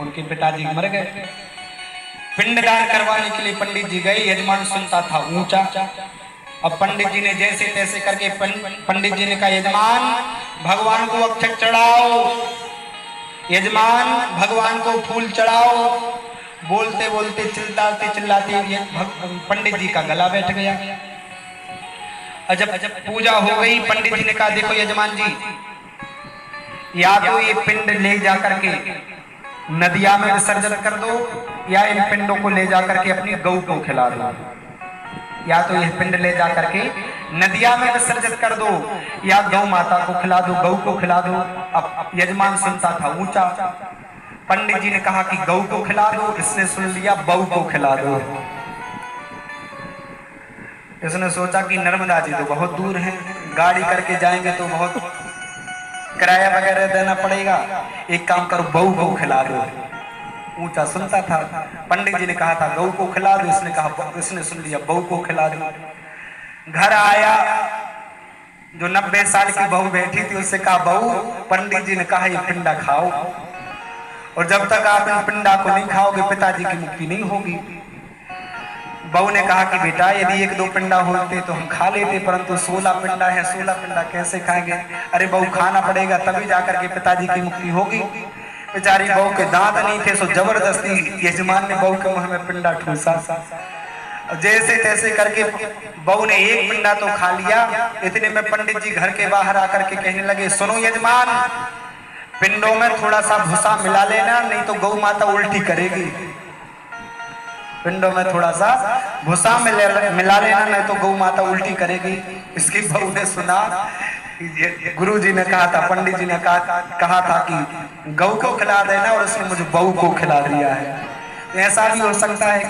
उनके पिताजी मर गए। पिंडदान करवाने के लिए पंडित जी गए। यजमान सुनता था ऊंचा। अब पंडित जी ने जैसे तैसे करके पंडित जी ने कहा, यजमान भगवान को अक्षत चढ़ाओ, यजमान भगवान को फूल चढ़ाओ। बोलते बोलते चिल्लाते चिल्लाते पंडित जी का गला बैठ गया। जब पूजा हो गई, पंडित जी ने कहा, देखो यजमान जी, या तो ये पिंड ले जाकर के नदिया में विसर्जन कर दो, या इन पिंडों को ले जाकर के अपनी गऊ को खिला दो। या तो यह पिंड ले जाकर के नदिया में विसर्जित कर दो, या गौ माता को खिला दो, गऊ को खिला दो। अब यजमान सुनता था ऊंचा। पंडित जी ने कहा कि गऊ को खिला दो, इसने सुन लिया बहू को खिला दो। इसने सोचा कि नर्मदा जी तो बहुत दूर है, गाड़ी करके जाएंगे तो बहुत किराया वगैरह देना पड़ेगा, एक काम करो बहू को खिला दो। ऊंचा सुनता था। पंडित जी ने कहा था गऊ को खिला दो, इसने सुन लिया बहू को खिला दो। घर आया, जो 90 साल की बहू बैठी थी उससे कहा, बहू पंडित जी ने कहा ये पिंडा खाओ, और जब तक आप इन पिंडा को नहीं खाओगे पिताजी की मुक्ति नहीं होगी। बहू ने कहा कि बेटा यदि 1-2 पिंडा होते तो हम खा लेते, परंतु 16 पिंडा है, 16 पिंडा कैसे खाएंगे। अरे बहू खाना पड़ेगा तभी जाकर के पिताजी की मुक्ति होगी। बेचारी बहू के दांत नहीं थे, सो जबरदस्ती यजमान ने बहू के मुंह में पिंडा ठूसा। जैसे तैसे करके बहू ने एक पिंडा तो खा लिया। इतने में पंडित जी घर के बाहर आकर के कहने लगे, सुनो यजमान, पिंडों में थोड़ा सा भूसा मिला लेना, नहीं तो गौ माता उल्टी करेगी। पिंडों में थोड़ा सा भूसा मिला लेना, नहीं तो गौ माता उल्टी करेगी। इसकी बहू ने सुना, गुरु जी ने कहा था, पंडित जी ने कहा था कि गौ को खिला देना, और उसने मुझे बहू को खिला दिया है। ऐसा भी हो सकता है